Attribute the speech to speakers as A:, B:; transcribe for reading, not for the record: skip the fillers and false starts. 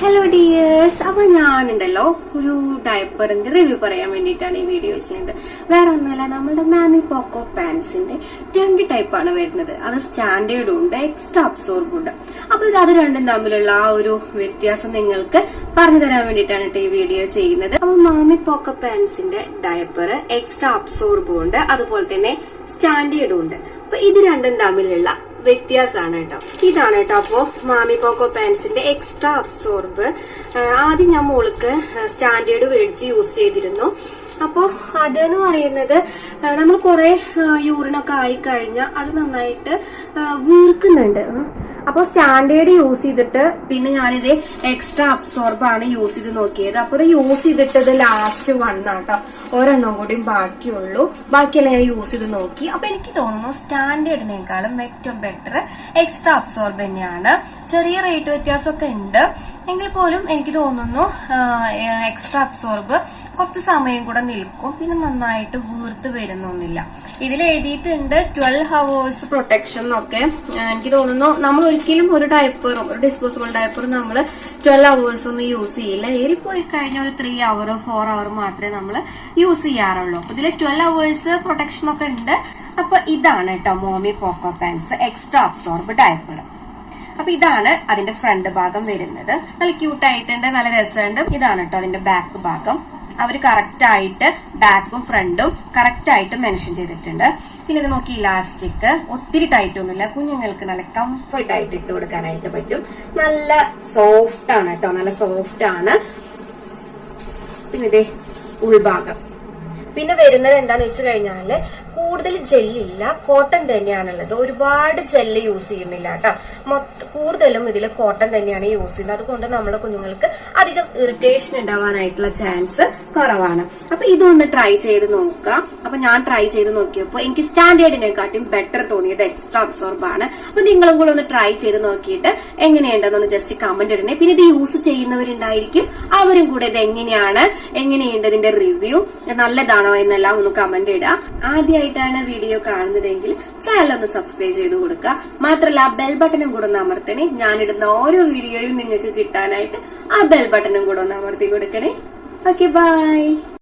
A: Hello dears, അപ്പൊ ഞാനുണ്ടല്ലോ ഒരു ഡയപ്പറിന്റെ റിവ്യൂ പറയാൻ വേണ്ടിയിട്ടാണ് ഈ വീഡിയോ ചെയ്യുന്നത്. വേറെ ഒന്നുമല്ല, നമ്മുടെ മാമി പോക്കോ പാൻസിന്റെ 2 ടൈപ്പാണ് വരുന്നത്. അത് സ്റ്റാൻഡേർഡും ഉണ്ട്, എക്സ്ട്രാ അബ്സോർബും ഉണ്ട്. അപ്പൊ അത് രണ്ടും തമ്മിലുള്ള ആ ഒരു വ്യത്യാസം നിങ്ങൾക്ക് പറഞ്ഞു തരാൻ വേണ്ടിയിട്ടാണ് ഈ വീഡിയോ ചെയ്യുന്നത്. അപ്പൊ മാമി പോക്കോ പാൻസിന്റെ ഡയപ്പർ എക്സ്ട്രാ അബ്സോർബും ഉണ്ട്, അതുപോലെ തന്നെ സ്റ്റാൻഡേർഡും ഉണ്ട്. അപ്പൊ ഇത് രണ്ടും തമ്മിലുള്ള വ്യത്യാസമാണ് കേട്ടോ. ഇതാണ് കേട്ടോ അപ്പോ മാമി പോക്കോ പാൻസിന്റെ എക്സ്ട്രാ അബ്സോർബ്. ആദ്യം ഞാൻ മോൾക്ക് സ്റ്റാൻഡേർഡ് മേടിച്ച് യൂസ് ചെയ്തിരുന്നു. അപ്പോ അതെന്ന് പറയുന്നത് നമ്മൾ കുറെ യൂറിനൊക്കെ ആയി കഴിഞ്ഞാൽ അത് നന്നായിട്ട് വീർക്കുന്നുണ്ട്. അപ്പൊ സ്റ്റാൻഡേർഡ് യൂസ് ചെയ്തിട്ട് പിന്നെ ഞാനിത് എക്സ്ട്രാ അബ്സോർബാണ് യൂസ് ചെയ്ത് നോക്കിയത്. അപ്പൊ ഇത് യൂസ് ചെയ്തിട്ട് ഇത് ലാസ്റ്റ് വണ്ണാട്ടോ, ഒരെണ്ണം കൂടിയും ബാക്കിയുള്ളൂ. ബാക്കിയെല്ലാം ഞാൻ യൂസ് ചെയ്ത് നോക്കി. അപ്പൊ എനിക്ക് തോന്നുന്നു സ്റ്റാൻഡേർഡിനേക്കാളും ഏറ്റവും ബെറ്റർ എക്സ്ട്രാ അബ്സോർബ് തന്നെയാണ്. ചെറിയ റേറ്റ് വ്യത്യാസമൊക്കെ ഉണ്ട്, എങ്കിൽ പോലും എനിക്ക് തോന്നുന്നു എക്സ്ട്രാ അബ്സോർബ് കുറച്ച് സമയം കൂടെ നിൽക്കും, പിന്നെ നന്നായിട്ട് വീർത്ത് വരുന്നൊന്നുമില്ല. ഇതിൽ എഴുതിയിട്ടുണ്ട് 12 hours പ്രൊട്ടക്ഷൻ എന്നൊക്കെ. എനിക്ക് തോന്നുന്നു നമ്മൾ ഒരിക്കലും ഒരു ഡയപ്പറും ഒരു ഡിസ്പോസിബിൾ ഡയപ്പറും നമ്മൾ 12 hours ഒന്നും യൂസ് ചെയ്യില്ല. ഏറിപ്പോയി കഴിഞ്ഞാൽ ഒരു 3 hour 4 hour മാത്രമേ നമ്മൾ യൂസ് ചെയ്യാറുള്ളൂ. ഇതിൽ 12 hours പ്രൊട്ടക്ഷൻ ഒക്കെ ഉണ്ട്. അപ്പൊ ഇതാണ് കേട്ടോ മാമി പോക്കോ പാൻസ് എക്സ്ട്രാ അബ്സോർബ് ഡയപ്പർ. അപ്പൊ ഇതാണ് അതിന്റെ ഫ്രണ്ട് ഭാഗം വരുന്നത്. നല്ല ക്യൂട്ട് ആയിട്ടുണ്ട്, നല്ല രസമുണ്ട്. ഇതാണ് കേട്ടോ അതിന്റെ ബാക്ക് ഭാഗം. അവര് കറക്റ്റ് ആയിട്ട് ബാക്കും ഫ്രണ്ടും കറക്റ്റ് ആയിട്ട് മെൻഷൻ ചെയ്തിട്ടുണ്ട്. പിന്നെ ഇത് നോക്കി, ഇലാസ്റ്റിക് ഒത്തിരി ടൈറ്റ് ഒന്നുമില്ല, കുഞ്ഞുങ്ങൾക്ക് നല്ല കംഫർട്ട് ആയിട്ട് ഇട്ട് കൊടുക്കാനായിട്ട് പറ്റും. നല്ല സോഫ്റ്റ് ആണ് കേട്ടോ, നല്ല സോഫ്റ്റ് ആണ്. പിന്നെ ഇതേ ഉൾഭാഗം. പിന്നെ വരുന്നത് എന്താന്ന് വെച്ച് കഴിഞ്ഞാല് കൂടുതൽ ജെല്ലില്ല, കോട്ടൺ തന്നെയാണുള്ളത്. ഒരുപാട് ജെല്ല് യൂസ് ചെയ്യുന്നില്ല കേട്ടോ. കൂടുതലും ഇതിൽ കോട്ടൺ തന്നെയാണ് യൂസ് ചെയ്യുന്നത്. അതുകൊണ്ട് നമ്മുടെ കുഞ്ഞുങ്ങൾക്ക് അധികം ഇറിറ്റേഷൻ ഉണ്ടാവാനായിട്ടുള്ള ചാൻസ് കുറവാണ്. അപ്പൊ ഇതൊന്ന് ട്രൈ ചെയ്ത് നോക്കാം. അപ്പൊ ഞാൻ ട്രൈ ചെയ്ത് നോക്കിയപ്പോൾ എനിക്ക് സ്റ്റാൻഡേർഡിനെക്കാട്ടും ബെറ്റർ തോന്നിയത് എക്സ്ട്രാ അബ്സോർബ് ആണ്. അപ്പൊ നിങ്ങളും കൂടെ ഒന്ന് ട്രൈ ചെയ്ത് നോക്കിയിട്ട് എങ്ങനെയുണ്ടെന്നൊന്ന് ജസ്റ്റ് കമന്റ് ഇടണേ. പിന്നെ ഇത് യൂസ് ചെയ്യുന്നവരുണ്ടായിരിക്കും, അവരും കൂടെ ഇത് എങ്ങനെയുണ്ട് ഇതിന്റെ റിവ്യൂ, നല്ലതാണോ എന്നെല്ലാം ഒന്ന് കമന്റ് ഇടുക. ആദ്യമായിട്ടാണ് വീഡിയോ കാണുന്നതെങ്കിൽ ചാനൽ ഒന്ന് സബ്സ്ക്രൈബ് ചെയ്ത് കൊടുക്കുക. മാത്രമല്ല ആ ബെൽ ബട്ടണും കൂടെ ഒന്ന് അമർത്തണേ. ഞാനിടുന്ന ഓരോ വീഡിയോയും നിങ്ങൾക്ക് കിട്ടാനായിട്ട് ആ ബെൽ ബട്ടണും കൂടെ ഒന്ന് അമർത്തി കൊടുക്കണേ. Okay, by.